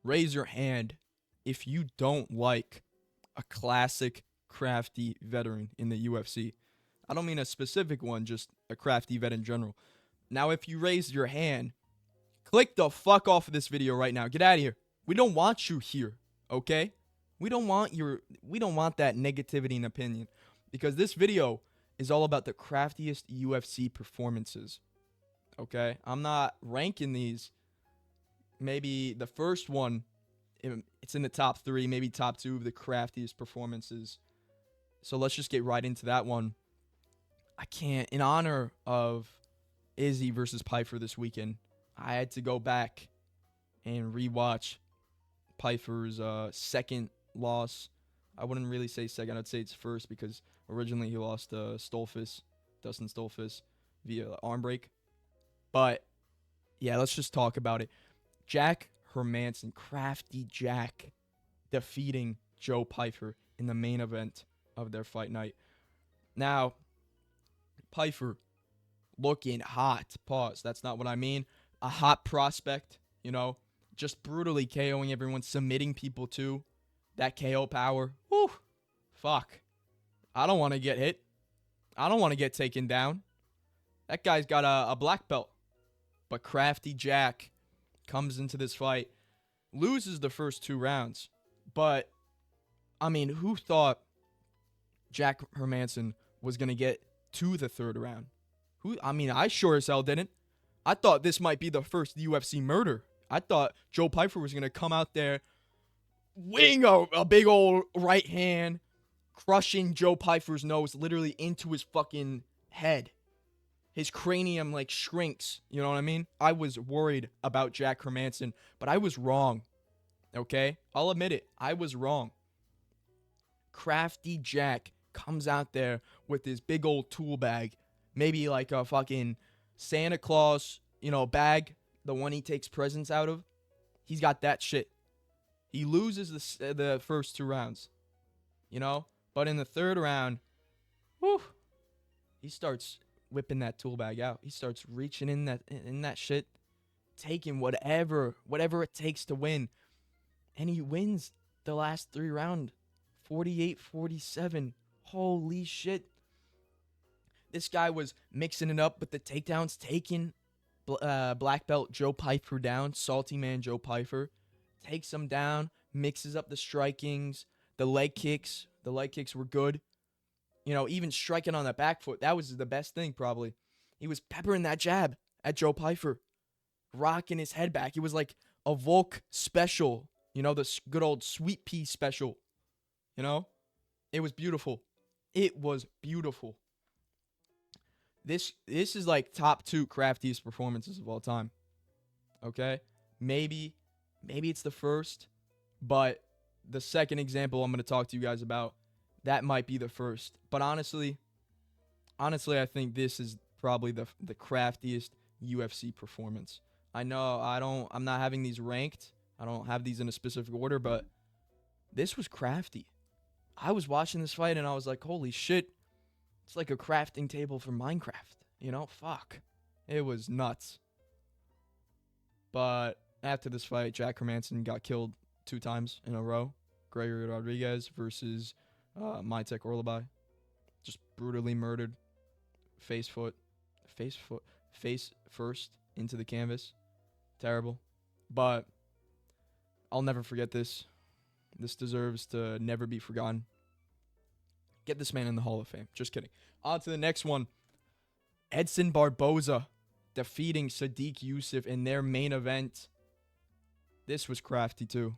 raise your hand if you don't like a classic crafty veteran in the UFC. I don't mean a specific one, just a crafty vet in general. Now, if you raise your hand, click the fuck off of this video right now. Get out of here. We don't want you here, okay? We don't want that negativity and opinion, because this video is all about the craftiest UFC performances. Okay? I'm not ranking these. Maybe the first one, it's in the top 3, maybe top 2 of the craftiest performances. So let's just get right into that one. I can't, in honor of Izzy versus Pyfer this weekend, I had to go back and rewatch Pyfer's second loss. I wouldn't really say second. I'd say it's first, because originally he lost to Dustin Stolfus, via arm break. But, yeah, let's just talk about it. Jack Hermanson, Crafty Jack, defeating Joe Pyfer in the main event of their fight night. Now, Pyfer looking hot. Pause. That's not what I mean. A hot prospect, just brutally KOing everyone, submitting people too. That KO power. Whew. Fuck. I don't want to get hit. I don't want to get taken down. That guy's got a black belt. But Crafty Jack comes into this fight, loses the first 2 rounds. But, I mean, who thought Jack Hermanson was going to get to the 3rd round? I sure as hell didn't. I thought this might be the first UFC murder. I thought Joe Pyfer was going to come out there, wing a big old right hand, crushing Joe Pyfer's nose literally into his fucking head. His cranium shrinks, you know what I mean? I was worried about Jack Hermanson, but I was wrong, okay? I'll admit it. I was wrong. Crafty Jack comes out there with his big old tool bag, maybe like a fucking Santa Claus, bag, the one he takes presents out of. He's got that shit. He loses the first 2 rounds, but in the 3rd round, whew, he starts whipping that tool bag out. He starts reaching in that shit, taking whatever it takes to win, and he wins the last 3 rounds, 48-47. Holy shit. This guy was mixing it up with the takedowns, taking black belt Joe Pyfer down. Salty man Joe Pyfer takes him down, mixes up the strikings, the leg kicks. The leg kicks were good. Even striking on the back foot, that was the best thing probably. He was peppering that jab at Joe Pyfer, rocking his head back. It was like a Volk special, the good old sweet pea special. It was beautiful. It was beautiful. This is like top 2 craftiest performances of all time. Okay? Maybe it's the first, but the second example I'm going to talk to you guys about, that might be the first. But honestly, I think this is probably the craftiest UFC performance. I know I'm not having these ranked. I don't have these in a specific order, but this was crafty. I was watching this fight and I was like, holy shit. It's like a crafting table for Minecraft. Fuck. It was nuts. But after this fight, Jack Hermanson got killed 2 times in a row. Gregory Rodriguez versus Maitek Orlabai. Just brutally murdered. Face first into the canvas. Terrible. But I'll never forget this. This deserves to never be forgotten. Get this man in the Hall of Fame. Just kidding. On to the next one. Edson Barboza defeating Sadiq Youssef in their main event. This was crafty too.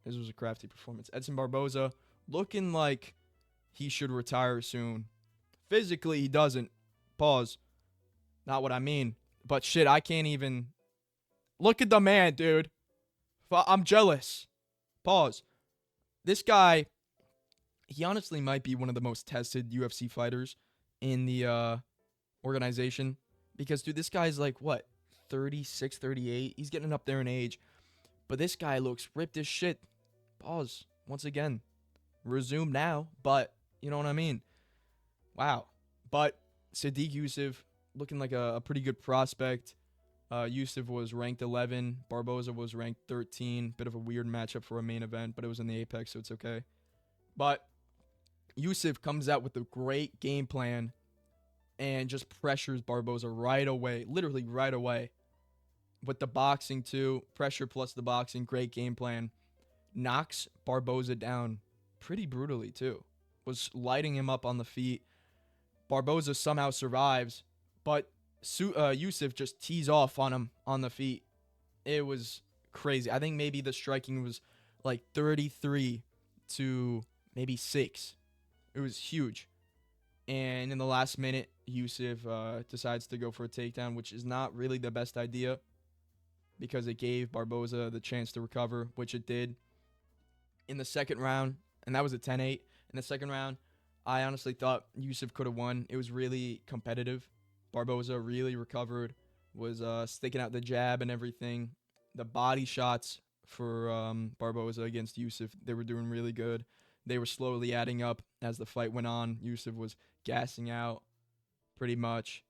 This was a crafty performance. Edson Barboza looking like he should retire soon. Physically, he doesn't. Pause. Not what I mean. But shit, I can't even. Look at the man, dude. I'm jealous. Pause. This guy, he honestly might be one of the most tested UFC fighters in the organization. Because, dude, this guy's like, what, 36, 38? He's getting up there in age. But this guy looks ripped as shit. Pause. Once again. Resume now. But, you know what I mean? Wow. But Sadiq Youssef looking like a pretty good prospect. Yusuf was ranked 11. Barboza was ranked 13. Bit of a weird matchup for a main event, but it was in the Apex, so it's okay. But Yusuf comes out with a great game plan and just pressures Barboza right away, literally right away. With the boxing too, pressure plus the boxing, great game plan. Knocks Barboza down pretty brutally too. Was lighting him up on the feet. Barboza somehow survives, but Yusuf just tees off on him on the feet. It was crazy. I think maybe the striking was like 33 to maybe 6. It was huge. And in the last minute, Yusuf decides to go for a takedown, which is not really the best idea because it gave Barboza the chance to recover, which it did. In the second round, and that was a 10-8. In the second round, I honestly thought Yusuf could have won. It was really competitive. Barboza really recovered, was sticking out the jab and everything. The body shots for Barboza against Yusuf, they were doing really good. They were slowly adding up as the fight went on. Yusuf was gassing out pretty much.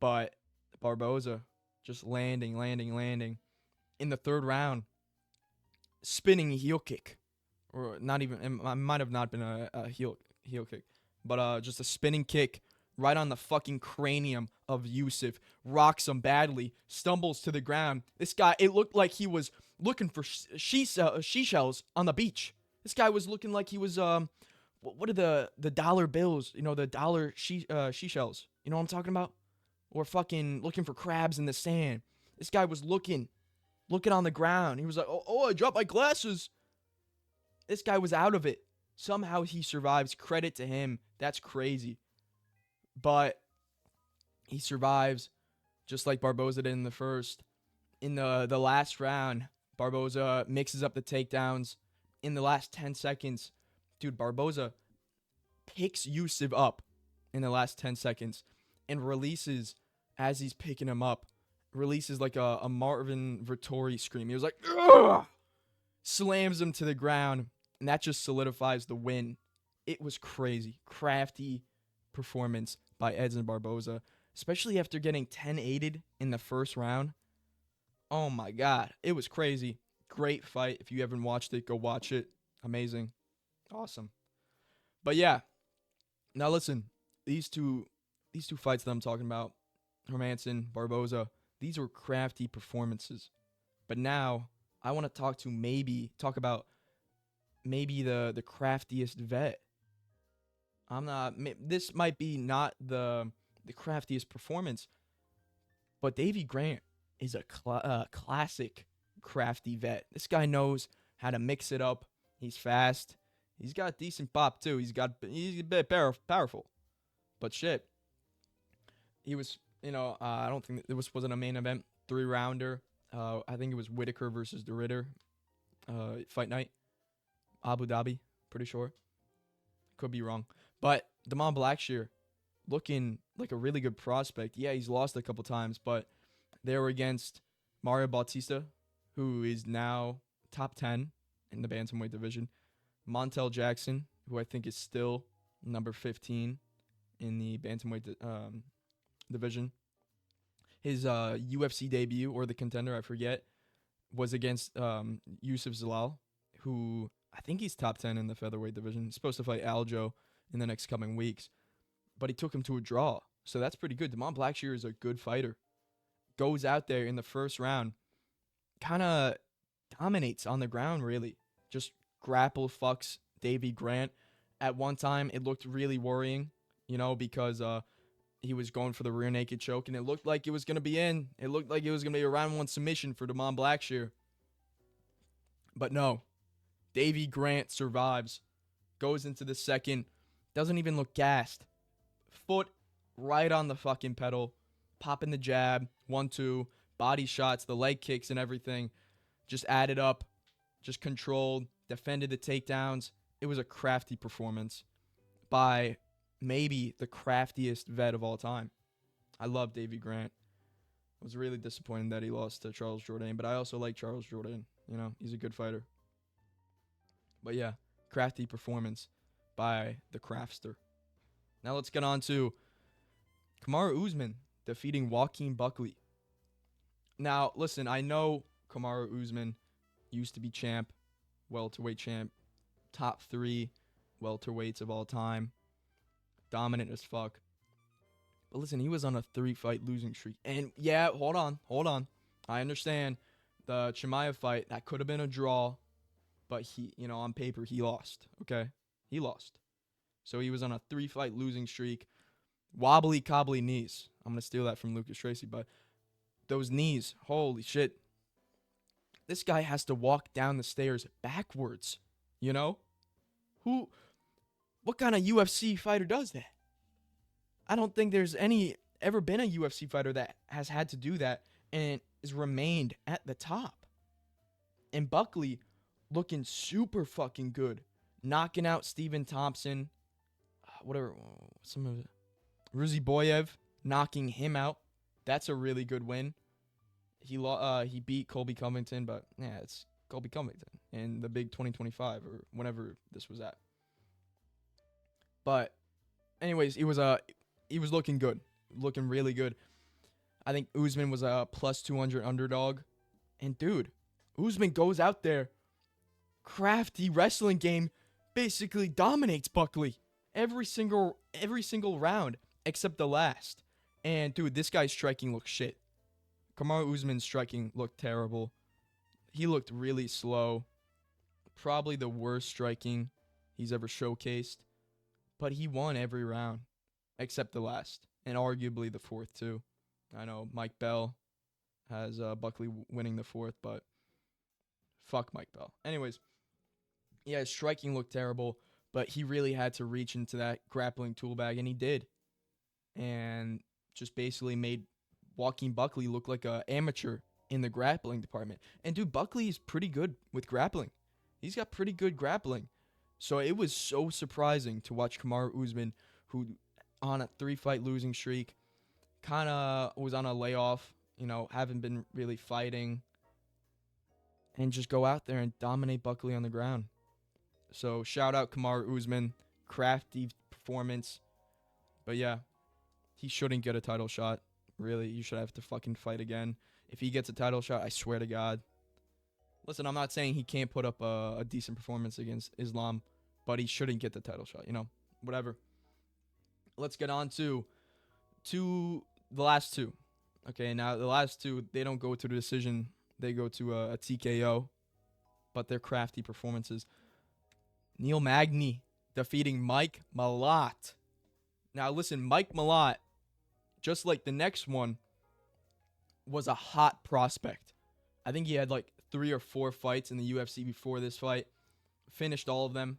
But Barboza just landing. In the third round, spinning heel kick. Or not even, it might have not been a heel kick. But just a spinning kick right on the fucking cranium of Yusuf. Rocks him badly. Stumbles to the ground. This guy, it looked like he was looking for seashells on the beach. This guy was looking like he was, what are the dollar bills? You know, the dollar seashells. You know what I'm talking about? Or fucking looking for crabs in the sand. This guy was looking on the ground. He was like, oh, I dropped my glasses. This guy was out of it. Somehow he survives. Credit to him. That's crazy. But he survives just like Barboza did in the first. In the last round, Barboza mixes up the takedowns. In the last 10 seconds, dude, Barboza picks Yusuf up in the last 10 seconds and releases as he's picking him up. Releases like a Marvin Vittori scream. He was like, ugh! Slams him to the ground, and that just solidifies the win. It was crazy. Crafty performance by Edson Barboza, especially after getting 10-8'd in the first round. Oh my God, it was crazy. Great fight. If you haven't watched it, go watch it. Amazing. Awesome. But yeah, now listen, these two fights that I'm talking about, Hermansson, Barboza, these were crafty performances. But now I want to talk about maybe the craftiest vet. This might be not the craftiest performance, but Davey Grant is a classic crafty vet. This guy knows how to mix it up. He's fast. He's got decent pop too. He's a bit powerful. But shit, he was, I don't think this wasn't a main event 3-rounder. I think it was Whitaker versus De Ridder fight night. Abu Dhabi, pretty sure. Could be wrong. But Damon Blackshear looking like a really good prospect. Yeah, he's lost a couple times, but they were against Mario Bautista, who is now top 10 in the bantamweight division. Montel Jackson, who I think is still number 15 in the bantamweight division. His UFC debut, or the contender, I forget, was against Yusuf Zalal, who I think he's top 10 in the featherweight division. He's supposed to fight Aljo in the next coming weeks, but he took him to a draw. So that's pretty good. Damon Blackshear is a good fighter. Goes out there in the first round, kind of dominates on the ground, really. Just grapple fucks Davey Grant. At one time, it looked really worrying, because he was going for the rear naked choke, and it looked like it was going to be in. It looked like it was going to be a round 1 submission for Damon Blackshear. But no. Davey Grant survives. Goes into the second. Doesn't even look gassed. Foot right on the fucking pedal. Popping the jab. 1-2. Body shots. The leg kicks and everything. Just added up. Just controlled. Defended the takedowns. It was a crafty performance by maybe the craftiest vet of all time. I love Davey Grant. I was really disappointed that he lost to Charles Jourdain, but I also like Charles Jourdain. He's a good fighter. But yeah, crafty performance by the Craftster. Now let's get on to Kamaru Usman defeating Joaquin Buckley. Now, listen, I know Kamaru Usman used to be champ, welterweight champ, top 3 welterweights of all time, dominant as fuck. But listen, he was on a 3-fight losing streak. And yeah, hold on. I understand the Chimaev fight, that could have been a draw, but he, on paper, he lost, okay? He lost. So he was on a 3-fight losing streak. Wobbly cobbly knees. I'm going to steal that from Lucas Tracy, but those knees, holy shit. This guy has to walk down the stairs backwards, you know? What kind of UFC fighter does that? I don't think there's ever been a UFC fighter that has had to do that and has remained at the top. And Buckley looking super fucking good, knocking out Steven Thompson, Ruzi Boyev, knocking him out. That's a really good win. He beat Colby Covington, but yeah, it's Colby Covington in the big 2025 or whenever this was at. But anyways, he was looking good, looking really good. I think Usman was a plus 200 underdog, and dude, Usman goes out there, crafty wrestling game, basically dominates Buckley every single round except the last. And dude, this guy's striking looks shit. Kamaru Usman's striking looked terrible. He looked really slow. Probably the worst striking he's ever showcased. But he won every round except the last, and arguably the fourth too. I know Mike Bell has Buckley winning the fourth, but fuck Mike Bell. Anyways, yeah, his striking looked terrible, but he really had to reach into that grappling tool bag, and he did. And just basically made Joaquin Buckley look like an amateur in the grappling department. And dude, Buckley is pretty good with grappling. He's got pretty good grappling. So it was so surprising to watch Kamaru Usman, who on a 3-fight losing streak, kind of was on a layoff, haven't been really fighting, and just go out there and dominate Buckley on the ground. So shout out Kamaru Usman, crafty performance. But yeah, he shouldn't get a title shot. Really, you should have to fucking fight again. If he gets a title shot, I swear to God. Listen, I'm not saying he can't put up a decent performance against Islam, but he shouldn't get the title shot, whatever. Let's get on to the last two. Okay, now the last two, they don't go to the decision. They go to a TKO, but they're crafty performances. Neil Magny defeating Mike Malott. Now, listen, Mike Malott, just like the next one, was a hot prospect. I think he had like 3 or 4 fights in the UFC before this fight. Finished all of them.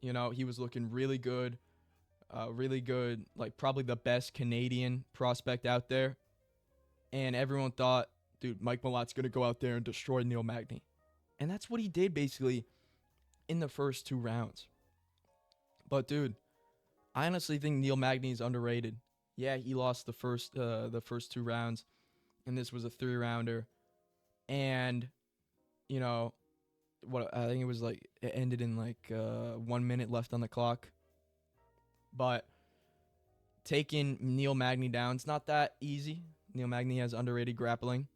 He was looking really good. Like probably the best Canadian prospect out there. And everyone thought, dude, Mike Malott's going to go out there and destroy Neil Magny. And that's what he did basically in the first 2 rounds. But dude, I honestly think Neil Magny is underrated. Yeah, he lost the first 2 rounds, and this was a 3-rounder. And, what I think it was like, it ended in like 1 minute left on the clock. But taking Neil Magny down, it's not that easy. Neil Magny has underrated grappling,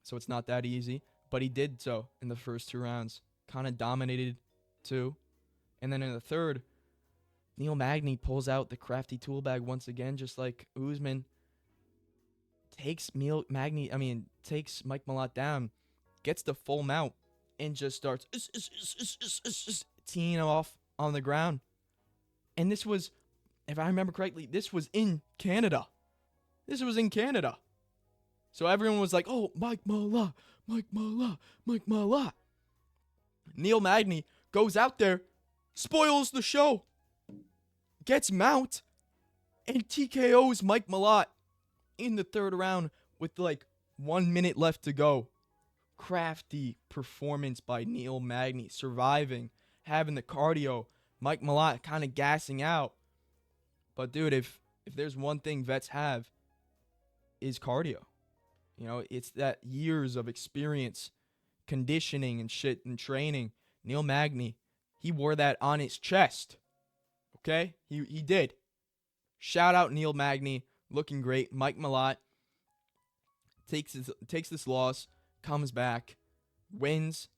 so it's not that easy. But he did so in the first 2 rounds. Kind of dominated too. And then in the third, Neil Magny pulls out the crafty tool bag once again, just like Usman. Takes Mike Malott down, gets the full mount, and just starts teeing him off on the ground. And this was, if I remember correctly, this was in Canada. So everyone was like, oh, Mike Malott. Neil Magny goes out there, spoils the show, gets mount, and TKOs Mike Malott in the 3rd round with like 1 minute left to go. Crafty performance by Neil Magny, surviving, having the cardio. Mike Malott kind of gassing out. But dude, if there's one thing vets have, is cardio. It's that years of experience, conditioning and shit and training. Neil Magny, he wore that on his chest. Okay? He did. Shout out Neil Magny, looking great. Mike Malott takes this loss, comes back, wins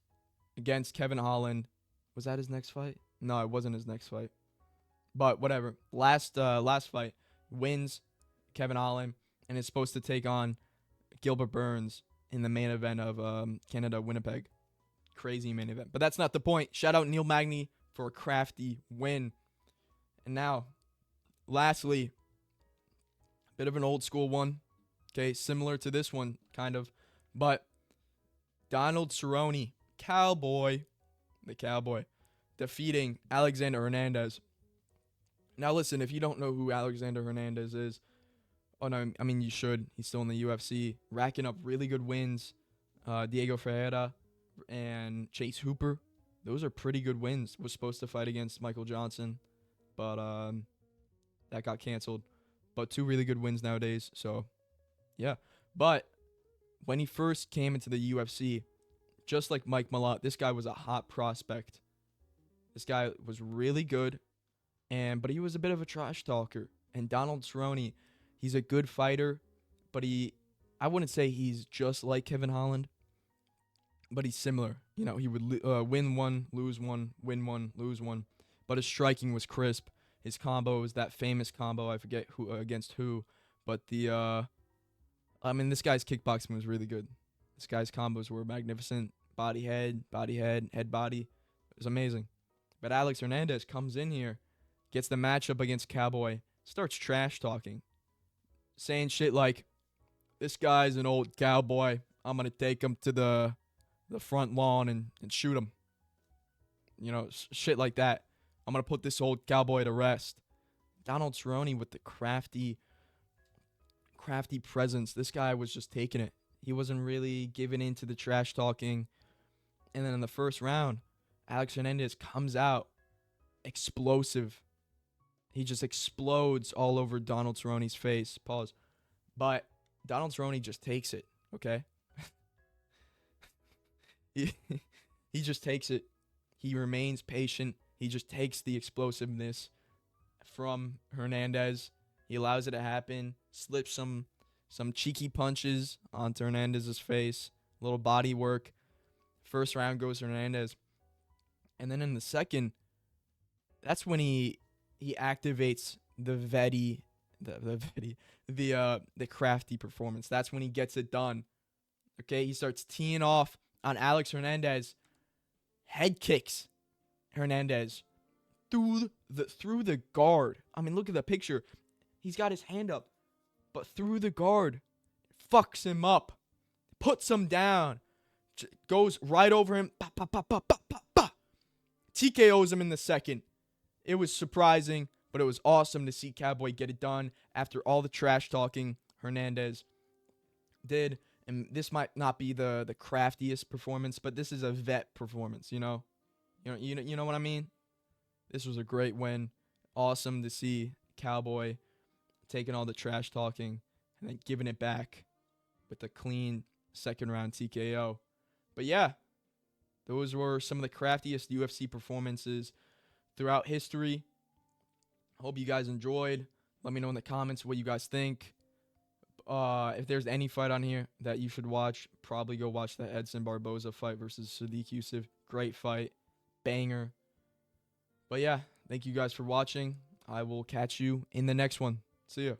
against Kevin Holland. Was that his next fight? No, it wasn't his next fight. But whatever. Last fight, wins Kevin Holland, and is supposed to take on Gilbert Burns in the main event of Canada Winnipeg. Crazy main event. But that's not the point. Shout out Neil Magny for a crafty win. And now, lastly, a bit of an old school one. Okay, similar to this one, kind of. But Donald Cerrone, the Cowboy, defeating Alexander Hernandez. Now listen, if you don't know who Alexander Hernandez is, oh no, I mean you should. He's still in the UFC, racking up really good wins. Diego Ferreira and Chase Hooper, those are pretty good wins. Was supposed to fight against Michael Johnson, but that got canceled. But 2 really good wins nowadays, so yeah. But when he first came into the UFC, just like Mike Malott, this guy was a hot prospect. This guy was really good, but he was a bit of a trash talker. And Donald Cerrone, he's a good fighter, but I wouldn't say he's just like Kevin Holland, but he's similar. You know, he would win one, lose one, win one, lose one. But his striking was crisp. His combo was that famous combo. I forget who against who, but this guy's kickboxing was really good. This guy's combos were magnificent. Body, head, head, body. It was amazing. But Alex Hernandez comes in here, gets the matchup against Cowboy, starts trash talking, saying shit like, "This guy's an old cowboy. I'm gonna take him to the front lawn and shoot him." You know, shit like that. I'm gonna put this old cowboy to rest. Donald Cerrone with the crafty presence. This guy was just taking it. He wasn't really giving in to the trash talking. And then in the first round, Alex Hernandez comes out explosive. He just explodes all over Donald Cerrone's face. Pause. But Donald Cerrone just takes it, okay? he just takes it. He remains patient. He just takes the explosiveness from Hernandez. He allows it to happen. Slips some cheeky punches onto Hernandez's face. A little body work. First round goes Hernandez. And then in the second, that's when he activates the crafty performance. That's when he gets it done. Okay, he starts teeing off on Alex Hernandez. Head kicks Hernandez through the guard. I mean, look at the picture. He's got his hand up, but through the guard, fucks him up, puts him down, goes right over him. TKOs him in the second. It was surprising, but it was awesome to see Cowboy get it done after all the trash talking Hernandez did. And this might not be the craftiest performance, but this is a vet performance, you know what I mean? This was a great win. Awesome to see Cowboy taking all the trash talking and then giving it back with a clean second round TKO. But yeah, those were some of the craftiest UFC performances throughout history. Hope you guys enjoyed. Let me know in the comments what you guys think. If there's any fight on here that you should watch, probably go watch the Edson Barboza fight versus Sadiq Youssef. Great fight. Banger. But yeah, thank you guys for watching. I will catch you in the next one. See ya.